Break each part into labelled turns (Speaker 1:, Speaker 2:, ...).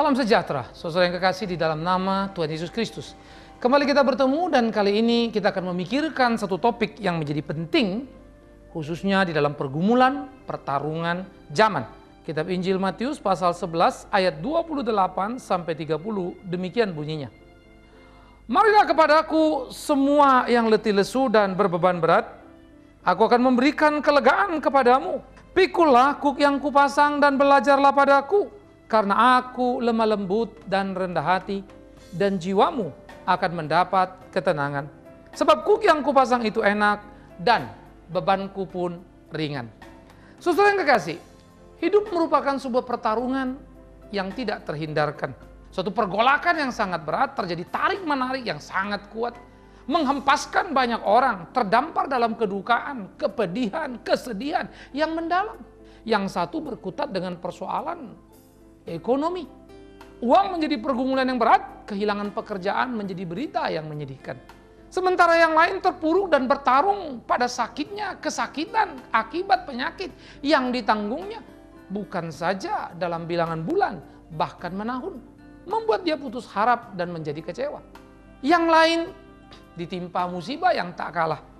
Speaker 1: Salam sejahtera, saudara yang kekasih di dalam nama Tuhan Yesus Kristus. Kembali kita bertemu dan kali ini kita akan memikirkan satu topik yang menjadi penting, khususnya di dalam pergumulan, pertarungan zaman. Kitab Injil Matius pasal 11 ayat 28 sampai 30, demikian bunyinya. Marilah kepadaku semua yang letih lesu dan berbeban berat, aku akan memberikan kelegaan kepadamu. Pikulah kuk yang kupasang dan belajarlah padaku, karena aku lemah lembut dan rendah hati, dan jiwamu akan mendapat ketenangan. Sebab kuk yang kupasang itu enak, dan bebanku pun ringan. Saudara yang kekasih, hidup merupakan sebuah pertarungan yang tidak terhindarkan. Suatu pergolakan yang sangat berat, terjadi tarik-menarik yang sangat kuat, menghempaskan banyak orang, terdampar dalam kedukaan, kepedihan, kesedihan yang mendalam. Yang satu berkutat dengan persoalan ekonomi. Uang menjadi pergumulan yang berat, kehilangan pekerjaan menjadi berita yang menyedihkan. Sementara yang lain terpuruk dan bertarung pada sakitnya, kesakitan akibat penyakit yang ditanggungnya. Bukan saja dalam bilangan bulan, bahkan menahun. Membuat dia putus harap dan menjadi kecewa. Yang lain ditimpa musibah yang tak kalah.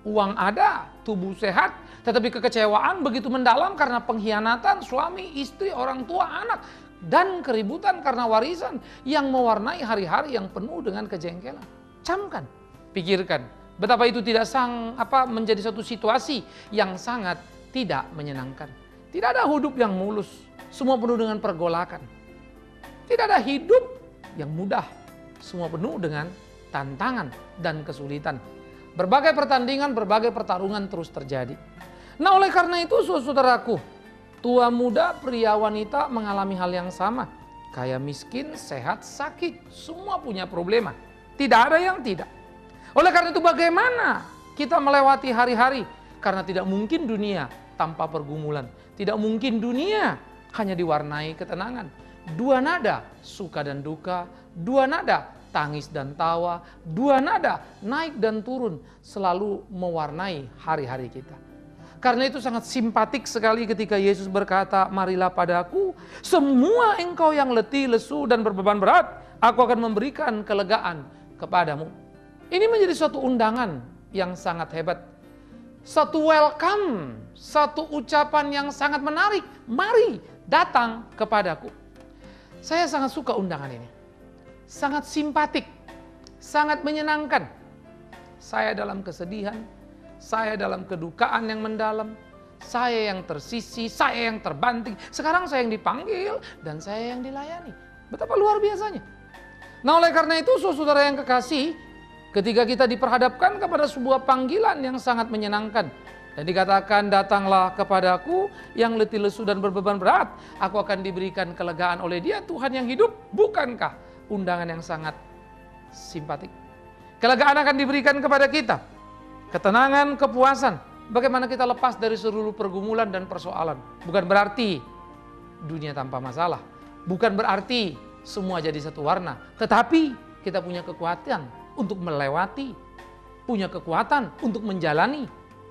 Speaker 1: Uang ada, tubuh sehat, tetapi kekecewaan begitu mendalam karena pengkhianatan suami, istri, orang tua, anak, dan keributan karena warisan yang mewarnai hari-hari yang penuh dengan kejengkelan. Camkan, pikirkan, betapa itu tidak menjadi satu situasi yang sangat tidak menyenangkan. Tidak ada hidup yang mulus, semua penuh dengan pergolakan. Tidak ada hidup yang mudah, semua penuh dengan tantangan dan kesulitan. Berbagai pertandingan, berbagai pertarungan terus terjadi. Nah, oleh karena itu saudaraku, tua muda, pria wanita mengalami hal yang sama. Kaya miskin, sehat, sakit, semua punya problema. Tidak ada yang tidak. Oleh karena itu bagaimana kita melewati hari-hari? Karena tidak mungkin dunia tanpa pergumulan. Tidak mungkin dunia hanya diwarnai ketenangan. Dua nada, suka dan duka. Dua nada, tangis dan tawa, dua nada, naik dan turun, selalu mewarnai hari-hari kita. Karena itu sangat simpatik sekali ketika Yesus berkata, marilah padaku, semua engkau yang letih, lesu, dan berbeban berat, aku akan memberikan kelegaan kepadamu. Ini menjadi suatu undangan yang sangat hebat. Satu welcome, satu ucapan yang sangat menarik. Mari datang kepadaku. Saya sangat suka undangan ini. Sangat simpatik, sangat menyenangkan. Saya dalam kesedihan, saya dalam kedukaan yang mendalam, saya yang tersisi, saya yang terbanting. Sekarang saya yang dipanggil dan saya yang dilayani. Betapa luar biasanya. Nah, oleh karena itu saudara yang kekasih, ketika kita diperhadapkan kepada sebuah panggilan yang sangat menyenangkan, dan dikatakan, datanglah kepadaku yang letih lesu dan berbeban berat, aku akan diberikan kelegaan oleh Dia Tuhan yang hidup. Bukankah undangan yang sangat simpatik? Kelegaan akan diberikan kepada kita, ketenangan, kepuasan. Bagaimana kita lepas dari seluruh pergumulan dan persoalan. Bukan berarti dunia tanpa masalah, bukan berarti semua jadi satu warna, tetapi kita punya kekuatan untuk melewati, punya kekuatan untuk menjalani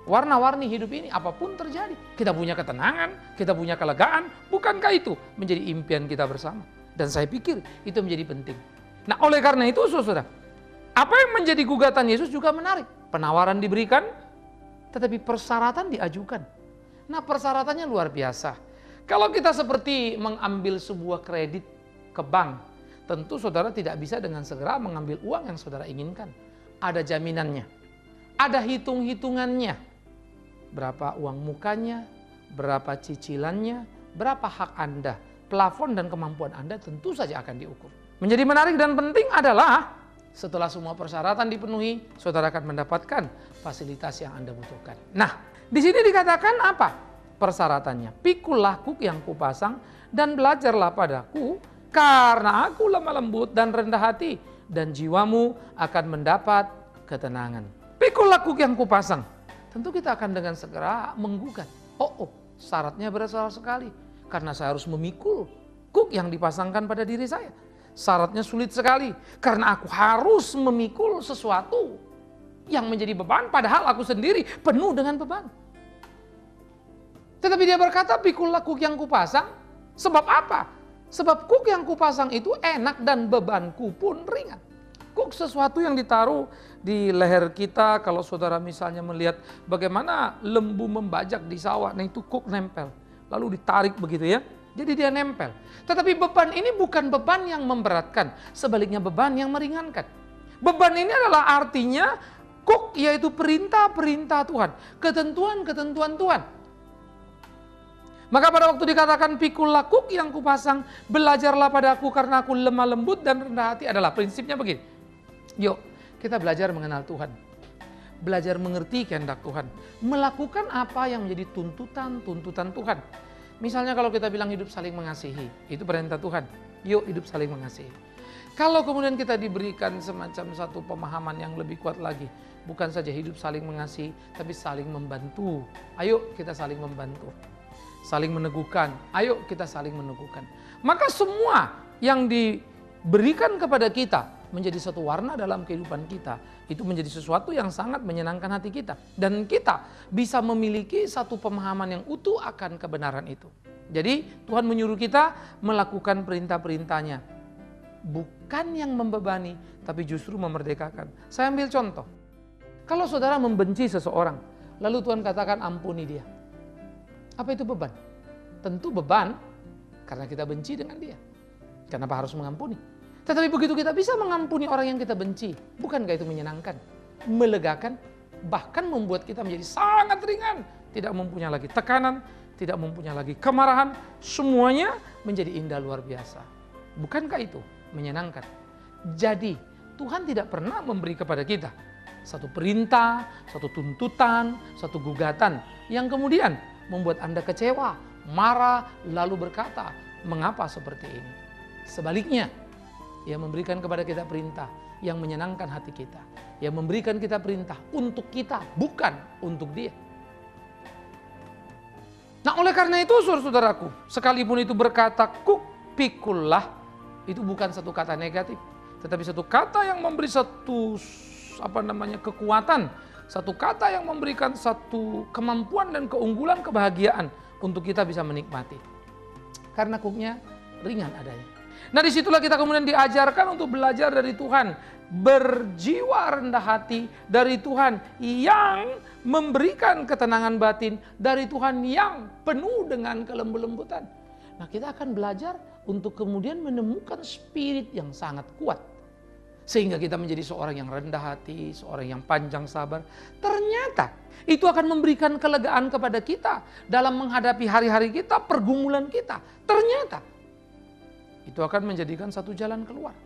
Speaker 1: warna-warni hidup ini, apapun terjadi. Kita punya ketenangan, kita punya kelegaan. Bukankah itu menjadi impian kita bersama? Dan saya pikir itu menjadi penting. Nah, oleh karena itu saudara, apa yang menjadi gugatan Yesus juga menarik. Penawaran diberikan, tetapi persyaratan diajukan. Nah, persyaratannya luar biasa. Kalau kita seperti mengambil sebuah kredit ke bank, tentu saudara tidak bisa dengan segera mengambil uang yang saudara inginkan. Ada jaminannya, ada hitung-hitungannya. Berapa uang mukanya, berapa cicilannya, berapa hak Anda, plafon dan kemampuan Anda tentu saja akan diukur. Menjadi menarik dan penting adalah setelah semua persyaratan dipenuhi, saudara akan mendapatkan fasilitas yang Anda butuhkan. Nah, di sini dikatakan apa persyaratannya? Pikulah kuk yang kupasang dan belajarlah padaku, karena aku lemah lembut dan rendah hati, dan jiwamu akan mendapat ketenangan. Pikulah kuk yang kupasang. Tentu kita akan dengan segera menggugat. Syaratnya berat sekali. Karena saya harus memikul kuk yang dipasangkan pada diri saya. Syaratnya sulit sekali. Karena aku harus memikul sesuatu yang menjadi beban. Padahal aku sendiri penuh dengan beban. Tetapi dia berkata, pikullah kuk yang kupasang. Sebab apa? Sebab kuk yang kupasang itu enak dan bebanku pun ringan. Kuk sesuatu yang ditaruh di leher kita. Kalau saudara misalnya melihat bagaimana lembu membajak di sawah, nah itu kuk nempel. Lalu ditarik begitu ya, jadi dia nempel. Tetapi beban ini bukan beban yang memberatkan, sebaliknya beban yang meringankan. Beban ini adalah artinya kuk, yaitu perintah-perintah Tuhan, ketentuan-ketentuan Tuhan. Maka pada waktu dikatakan pikullah kuk yang kupasang, belajarlah padaku karena aku lemah lembut dan rendah hati, adalah prinsipnya begini. Yuk kita belajar mengenal Tuhan, belajar mengerti kehendak Tuhan, melakukan apa yang menjadi tuntutan Tuhan. Misalnya kalau kita bilang hidup saling mengasihi, itu perintah Tuhan. Yuk hidup saling mengasihi. Kalau kemudian kita diberikan semacam satu pemahaman yang lebih kuat lagi, bukan saja hidup saling mengasihi, tapi saling membantu. Ayo kita saling membantu. Saling meneguhkan, ayo kita saling meneguhkan. Maka semua yang diberikan kepada kita menjadi satu warna dalam kehidupan kita, itu menjadi sesuatu yang sangat menyenangkan hati kita. Dan kita bisa memiliki satu pemahaman yang utuh akan kebenaran itu. Jadi Tuhan menyuruh kita melakukan perintah-perintahnya, bukan yang membebani, tapi justru memerdekakan. Saya ambil contoh, kalau saudara membenci seseorang, lalu Tuhan katakan ampuni dia. Apa itu beban? Tentu beban karena kita benci dengan dia. Kenapa harus mengampuni? Tetapi begitu kita bisa mengampuni orang yang kita benci, bukankah itu menyenangkan, melegakan, bahkan membuat kita menjadi sangat ringan, tidak mempunyai lagi tekanan, tidak mempunyai lagi kemarahan, semuanya menjadi indah luar biasa. Bukankah itu menyenangkan? Jadi Tuhan tidak pernah memberi kepada kita satu perintah, satu tuntutan, satu gugatan yang kemudian membuat Anda kecewa, marah, lalu berkata, mengapa seperti ini? Sebaliknya, Ia memberikan kepada kita perintah yang menyenangkan hati kita. Ia memberikan kita perintah untuk kita, bukan untuk dia. Nah oleh karena itu saudaraku, sekalipun itu berkata kuk pikullah, itu bukan satu kata negatif, tetapi satu kata yang memberi satu kekuatan, satu kata yang memberikan satu kemampuan dan keunggulan, kebahagiaan untuk kita bisa menikmati. Karena kuknya ringan adanya. Nah disitulah kita kemudian diajarkan untuk belajar dari Tuhan. Berjiwa rendah hati dari Tuhan yang memberikan ketenangan batin, dari Tuhan yang penuh dengan kelembutan. Nah kita akan belajar untuk kemudian menemukan spirit yang sangat kuat. Sehingga kita menjadi seorang yang rendah hati, seorang yang panjang sabar. Ternyata itu akan memberikan kelegaan kepada kita dalam menghadapi hari-hari kita, pergumulan kita. Ternyata itu akan menjadikan satu jalan keluar.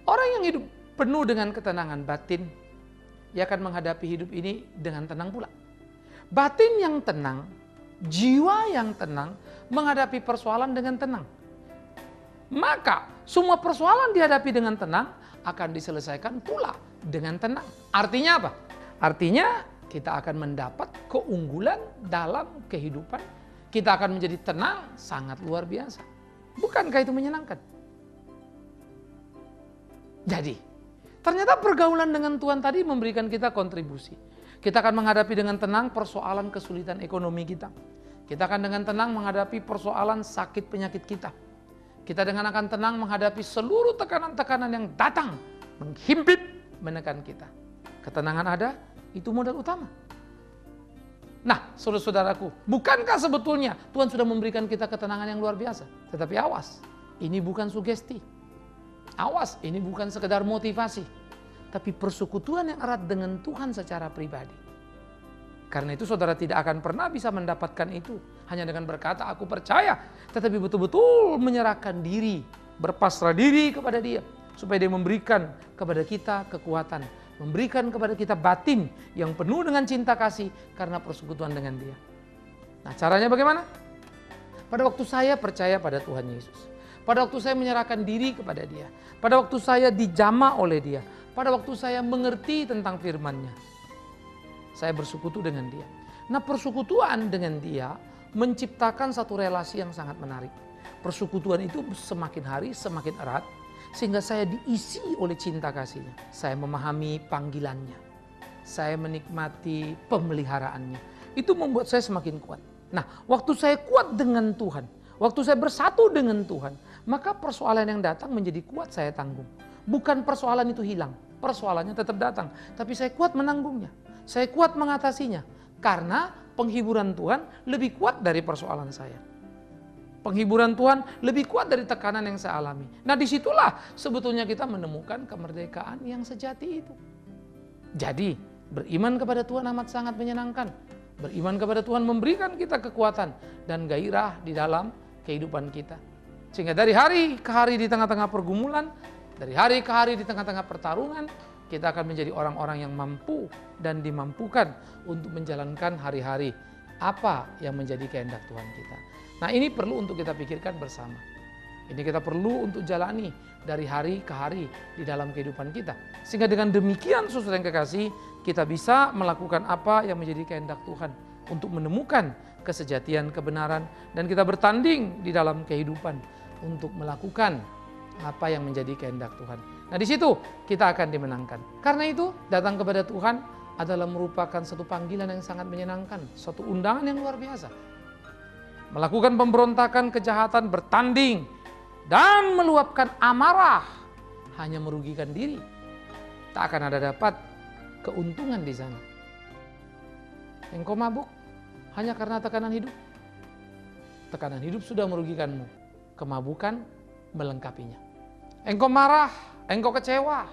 Speaker 1: Orang yang hidup penuh dengan ketenangan batin, ia akan menghadapi hidup ini dengan tenang pula. Batin yang tenang, jiwa yang tenang, menghadapi persoalan dengan tenang. Maka semua persoalan dihadapi dengan tenang, akan diselesaikan pula dengan tenang. Artinya apa? Artinya kita akan mendapat keunggulan dalam kehidupan. Kita akan menjadi tenang sangat luar biasa. Bukankah itu menyenangkan? Jadi, ternyata pergaulan dengan Tuhan tadi memberikan kita kontribusi. Kita akan menghadapi dengan tenang persoalan kesulitan ekonomi kita. Kita akan dengan tenang menghadapi persoalan sakit penyakit kita. Kita dengan akan tenang menghadapi seluruh tekanan-tekanan yang datang, menghimpit, menekan kita. Ketenangan ada, itu modal utama. Nah, saudara-saudaraku, bukankah sebetulnya Tuhan sudah memberikan kita ketenangan yang luar biasa? Tetapi awas, ini bukan sugesti. Awas, ini bukan sekedar motivasi. Tapi persekutuan yang erat dengan Tuhan secara pribadi. Karena itu saudara tidak akan pernah bisa mendapatkan itu hanya dengan berkata aku percaya, tetapi betul-betul menyerahkan diri, berpasrah diri kepada Dia supaya Dia memberikan kepada kita kekuatan, memberikan kepada kita batin yang penuh dengan cinta kasih karena persekutuan dengan Dia. Nah, caranya bagaimana? Pada waktu saya percaya pada Tuhan Yesus, pada waktu saya menyerahkan diri kepada Dia, pada waktu saya dijamah oleh Dia, pada waktu saya mengerti tentang firman-Nya, saya bersekutu dengan Dia. Nah, persekutuan dengan Dia menciptakan satu relasi yang sangat menarik. Persekutuan itu semakin hari semakin erat, sehingga saya diisi oleh cinta kasih-Nya. Saya memahami panggilan-Nya. Saya menikmati pemeliharaannya. Itu membuat saya semakin kuat. Nah, waktu saya kuat dengan Tuhan, waktu saya bersatu dengan Tuhan, maka persoalan yang datang menjadi kuat saya tanggung. Bukan persoalan itu hilang, persoalannya tetap datang, tapi saya kuat menanggungnya, saya kuat mengatasinya, karena penghiburan Tuhan lebih kuat dari persoalan saya. Penghiburan Tuhan lebih kuat dari tekanan yang saya alami. Nah, disitulah sebetulnya kita menemukan kemerdekaan yang sejati itu. Jadi, beriman kepada Tuhan amat sangat menyenangkan. Beriman kepada Tuhan memberikan kita kekuatan dan gairah di dalam kehidupan kita. Sehingga dari hari ke hari di tengah-tengah pergumulan, dari hari ke hari di tengah-tengah pertarungan, kita akan menjadi orang-orang yang mampu dan dimampukan untuk menjalankan hari-hari apa yang menjadi kehendak Tuhan kita. Nah, ini perlu untuk kita pikirkan bersama. Ini kita perlu untuk jalani dari hari ke hari di dalam kehidupan kita. Sehingga dengan demikian, saudara yang kekasih, kita bisa melakukan apa yang menjadi kehendak Tuhan untuk menemukan kesejatian kebenaran, dan kita bertanding di dalam kehidupan untuk melakukan apa yang menjadi kehendak Tuhan. Nah, di situ kita akan dimenangkan. Karena itu, datang kepada Tuhan adalah merupakan satu panggilan yang sangat menyenangkan, suatu undangan yang luar biasa. Melakukan pemberontakan, kejahatan, bertanding, dan meluapkan amarah hanya merugikan diri. Tak akan ada dapat keuntungan di sana. Engkau mabuk hanya karena tekanan hidup. Tekanan hidup sudah merugikanmu. Kemabukan melengkapinya. Engkau marah, engkau kecewa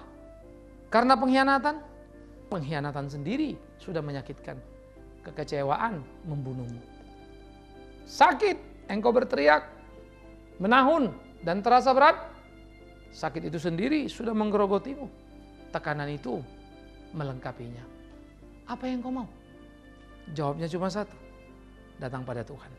Speaker 1: karena pengkhianatan. Pengkhianatan sendiri sudah menyakitkan. Kekecewaan membunuhmu. Sakit, engkau berteriak, menahun dan terasa berat. Sakit itu sendiri sudah menggerogotimu. Tekanan itu melengkapinya. Apa yang kau mau? Jawabnya cuma satu. Datang pada Tuhan.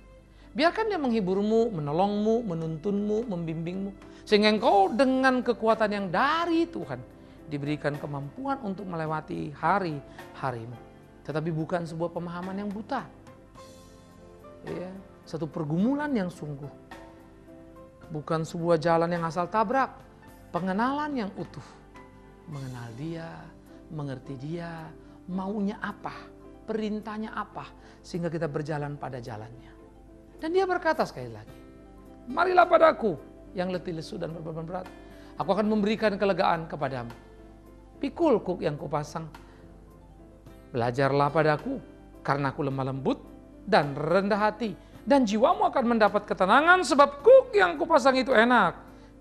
Speaker 1: Biarkan Dia menghiburmu, menolongmu, menuntunmu, membimbingmu. Sehingga engkau dengan kekuatan yang dari Tuhan diberikan kemampuan untuk melewati hari-harimu. Tetapi bukan sebuah pemahaman yang buta. Ya, satu pergumulan yang sungguh. Bukan sebuah jalan yang asal tabrak. Pengenalan yang utuh. Mengenal Dia, mengerti Dia, maunya apa, perintahnya apa, sehingga kita berjalan pada jalannya. Dan Dia berkata sekali lagi, marilah padaku yang letih lesu dan berbeban berat. Aku akan memberikan kelegaan kepadamu. Pikul kuk yang kupasang. Belajarlah padaku, karena aku lemah lembut dan rendah hati. Dan jiwamu akan mendapat ketenangan, sebab kuk yang kupasang itu enak.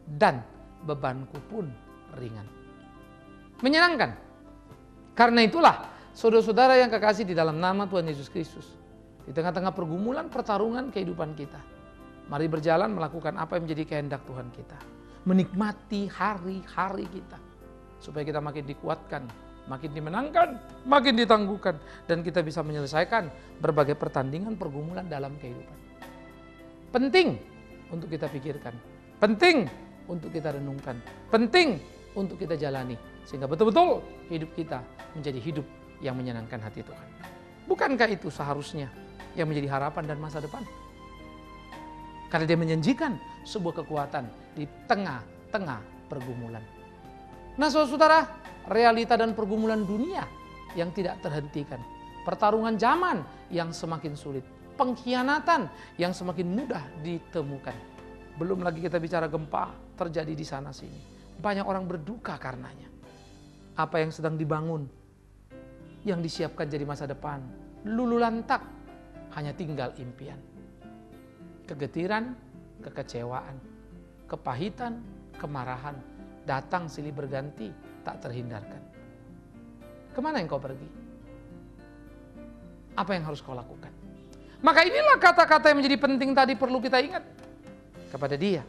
Speaker 1: Dan bebanku pun ringan. Menyenangkan. Karena itulah, saudara-saudara yang kekasih di dalam nama Tuhan Yesus Kristus, di tengah-tengah pergumulan pertarungan kehidupan kita, mari berjalan melakukan apa yang menjadi kehendak Tuhan kita. Menikmati hari-hari kita. Supaya kita makin dikuatkan, makin dimenangkan, makin ditangguhkan. Dan kita bisa menyelesaikan berbagai pertandingan pergumulan dalam kehidupan. Penting untuk kita pikirkan. Penting untuk kita renungkan. Penting untuk kita jalani. Sehingga betul-betul hidup kita menjadi hidup yang menyenangkan hati Tuhan. Bukankah itu seharusnya yang menjadi harapan dan masa depan? Karena Dia menjanjikan sebuah kekuatan di tengah-tengah pergumulan. Nah, saudara-saudara, realita dan pergumulan dunia yang tidak terhentikan. Pertarungan zaman yang semakin sulit. Pengkhianatan yang semakin mudah ditemukan. Belum lagi kita bicara gempa terjadi di sana sini. Banyak orang berduka karenanya. Apa yang sedang dibangun, yang disiapkan jadi masa depan, lulu lantak, hanya tinggal impian. Kegetiran, kekecewaan, kepahitan, kemarahan, datang silih berganti, tak terhindarkan. Kemana yang kau pergi? Apa yang harus kau lakukan? Maka inilah kata-kata yang menjadi penting tadi perlu kita ingat. Kepada Dia,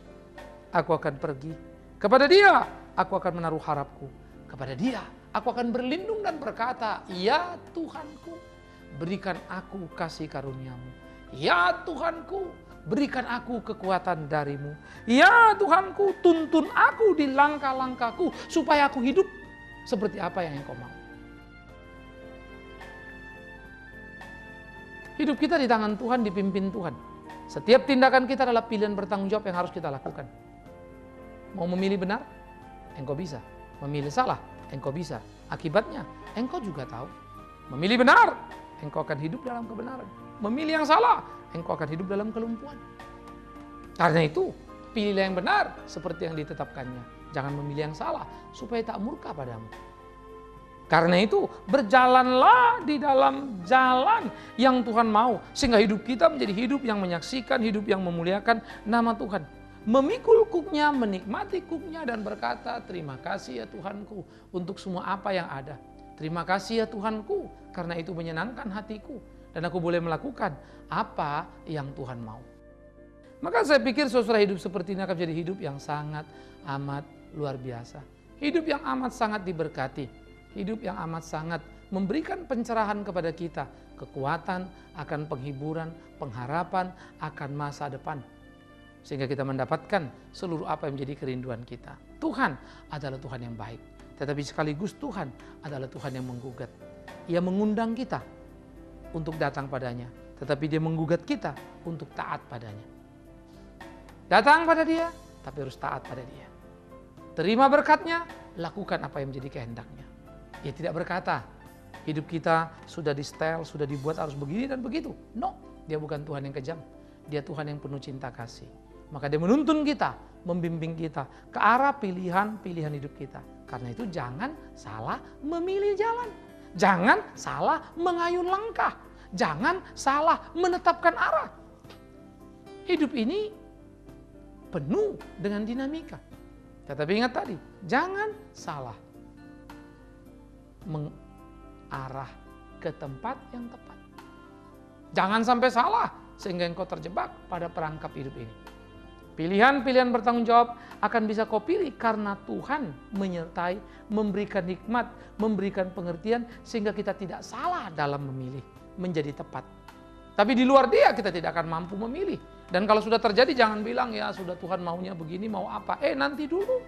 Speaker 1: aku akan pergi. Kepada Dia, aku akan menaruh harapku. Kepada Dia, aku akan berlindung dan berkata, ya Tuhanku, berikan aku kasih karuniamu. Ya Tuhanku, berikan aku kekuatan darimu. Ya Tuhanku, tuntun aku di langkah-langkahku, supaya aku hidup seperti apa yang Engkau mau. Hidup kita di tangan Tuhan, dipimpin Tuhan. Setiap tindakan kita adalah pilihan bertanggung jawab yang harus kita lakukan. Mau memilih benar? Engkau bisa. Memilih salah? Engkau bisa. Akibatnya, engkau juga tahu. Memilih benar, engkau akan hidup dalam kebenaran. Memilih yang salah, engkau akan hidup dalam kelumpuhan. Karena itu, pilihlah yang benar seperti yang ditetapkannya. Jangan memilih yang salah supaya tak murka padamu. Karena itu berjalanlah di dalam jalan yang Tuhan mau. Sehingga hidup kita menjadi hidup yang menyaksikan, hidup yang memuliakan nama Tuhan. Memikul kuknya, menikmati kuknya dan berkata, terima kasih ya Tuhanku untuk semua apa yang ada. Terima kasih ya Tuhanku karena itu menyenangkan hatiku. Dan aku boleh melakukan apa yang Tuhan mau. Maka saya pikir saudara hidup seperti ini akan menjadi hidup yang sangat amat luar biasa. Hidup yang amat sangat diberkati. Hidup yang amat sangat memberikan pencerahan kepada kita. Kekuatan akan penghiburan, pengharapan akan masa depan. Sehingga kita mendapatkan seluruh apa yang menjadi kerinduan kita. Tuhan adalah Tuhan yang baik. Tetapi sekaligus Tuhan adalah Tuhan yang menggugat. Ia mengundang kita untuk datang padanya. Tetapi dia menggugat kita untuk taat padanya. Datang pada dia, tapi harus taat pada dia. Terima berkatnya, lakukan apa yang menjadi kehendaknya. Ia tidak berkata, hidup kita sudah di-setel, sudah dibuat harus begini dan begitu. No, dia bukan Tuhan yang kejam. Dia Tuhan yang penuh cinta kasih. Maka dia menuntun kita, membimbing kita ke arah pilihan-pilihan hidup kita. Karena itu jangan salah memilih jalan. Jangan salah mengayun langkah. Jangan salah menetapkan arah. Hidup ini penuh dengan dinamika. Tetapi ingat tadi, jangan salah mengarah ke tempat yang tepat. Jangan sampai salah sehingga engkau terjebak pada perangkap hidup ini. Pilihan-pilihan bertanggung jawab akan bisa kau pilih karena Tuhan menyertai, memberikan hikmat, memberikan pengertian sehingga kita tidak salah dalam memilih menjadi tepat. Tapi di luar dia kita tidak akan mampu memilih. Dan kalau sudah terjadi jangan bilang ya sudah Tuhan maunya begini, mau apa. Nanti dulu.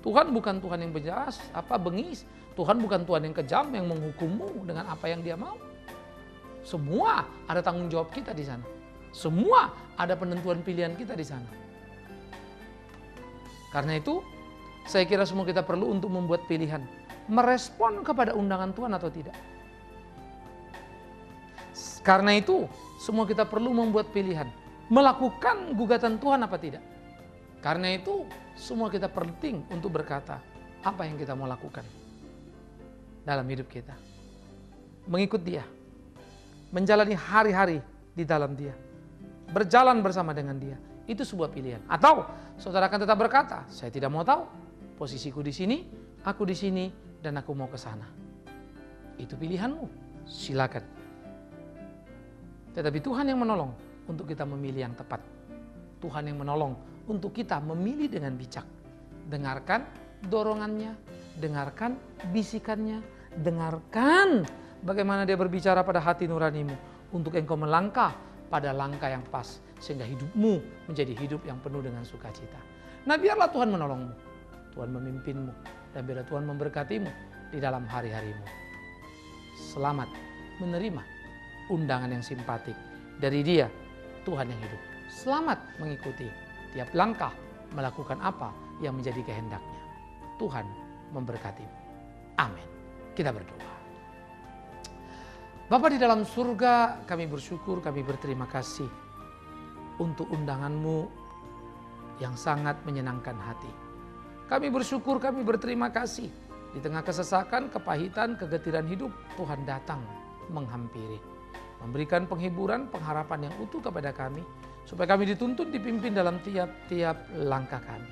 Speaker 1: Tuhan bukan Tuhan yang bengis. Tuhan bukan Tuhan yang kejam yang menghukummu dengan apa yang dia mau. Semua ada tanggung jawab kita di sana. Semua ada penentuan pilihan kita di sana. Karena itu saya kira semua kita perlu untuk membuat pilihan. Merespon kepada undangan Tuhan atau tidak. Karena itu semua kita perlu membuat pilihan. Melakukan gugatan Tuhan apa tidak. Karena itu semua kita penting untuk berkata apa yang kita mau lakukan dalam hidup kita. Mengikut dia. Menjalani hari-hari di dalam dia. Berjalan bersama dengan dia. Itu sebuah pilihan. Atau saudara akan tetap berkata, saya tidak mau tahu. Posisiku di sini, aku di sini, dan aku mau ke sana. Itu pilihanmu. Silakan. Tetapi Tuhan yang menolong untuk kita memilih yang tepat. Tuhan yang menolong untuk kita memilih dengan bijak. Dengarkan dorongannya, dengarkan bisikannya, dengarkan bagaimana dia berbicara pada hati nuranimu untuk engkau melangkah pada langkah yang pas sehingga hidupmu menjadi hidup yang penuh dengan sukacita. Nah, biarlah Tuhan menolongmu, Tuhan memimpinmu, dan biarlah Tuhan memberkatimu di dalam hari-harimu. Selamat menerima undangan yang simpatik dari Dia, Tuhan yang hidup. Selamat mengikuti tiap langkah melakukan apa yang menjadi kehendaknya. Tuhan memberkatimu. Amin. Kita berdoa. Bapa di dalam surga, kami bersyukur, kami berterima kasih untuk undangan-Mu yang sangat menyenangkan hati. Kami bersyukur, kami berterima kasih. Di tengah kesesakan, kepahitan, kegetiran hidup, Tuhan datang menghampiri. Memberikan penghiburan, pengharapan yang utuh kepada kami. Supaya kami dituntun, dipimpin dalam tiap-tiap langkah kami.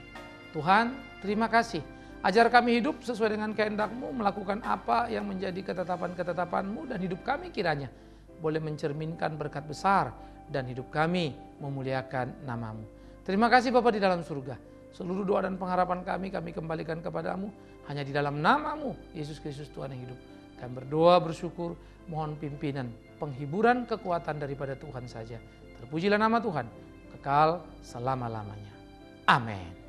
Speaker 1: Tuhan, terima kasih. Ajar kami hidup sesuai dengan kehendak-Mu, melakukan apa yang menjadi ketetapan-ketetapan-Mu, dan hidup kami kiranya boleh mencerminkan berkat besar, dan hidup kami memuliakan nama-Mu. Terima kasih Bapa di dalam surga. Seluruh doa dan pengharapan kami kembalikan kepadamu. Hanya di dalam nama-Mu, Yesus Kristus Tuhan yang hidup. Kami berdoa, bersyukur, mohon pimpinan, penghiburan, kekuatan daripada Tuhan saja. Terpujilah nama Tuhan, kekal selama-lamanya. Amin.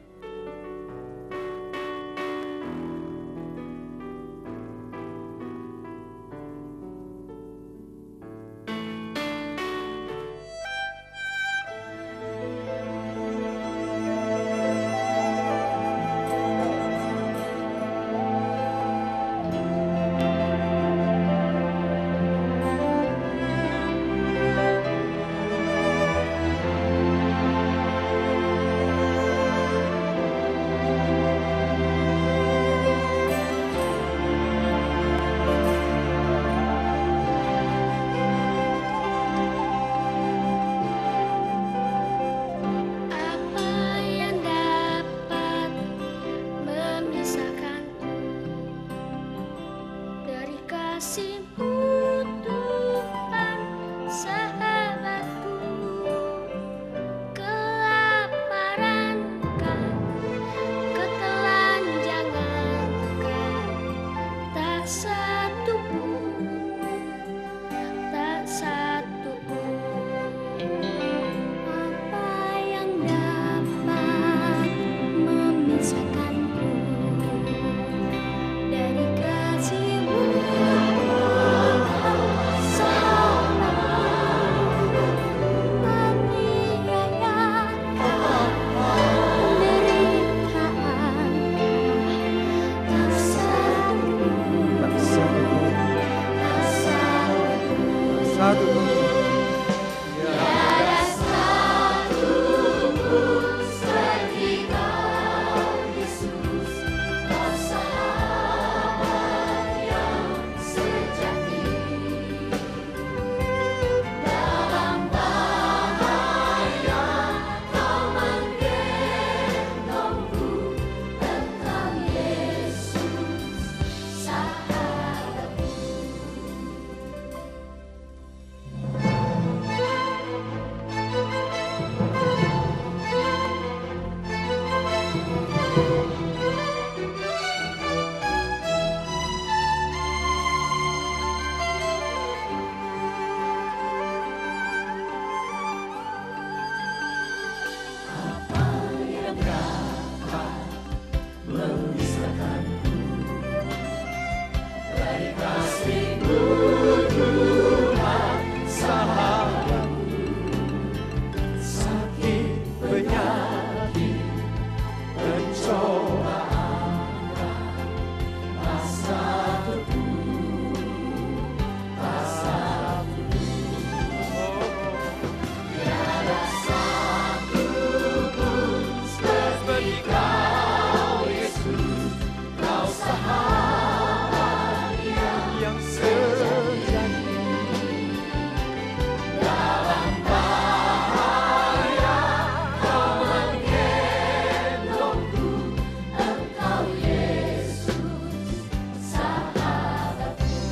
Speaker 2: kasihmu Tuhan sahabatku, kelaparan ketelanjangan tak satu pun, tak satu pun. Apa yang dapat memisahkanku dari kasih-Mu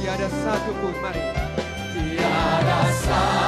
Speaker 3: Tiada satu pun, mari. Tiada satu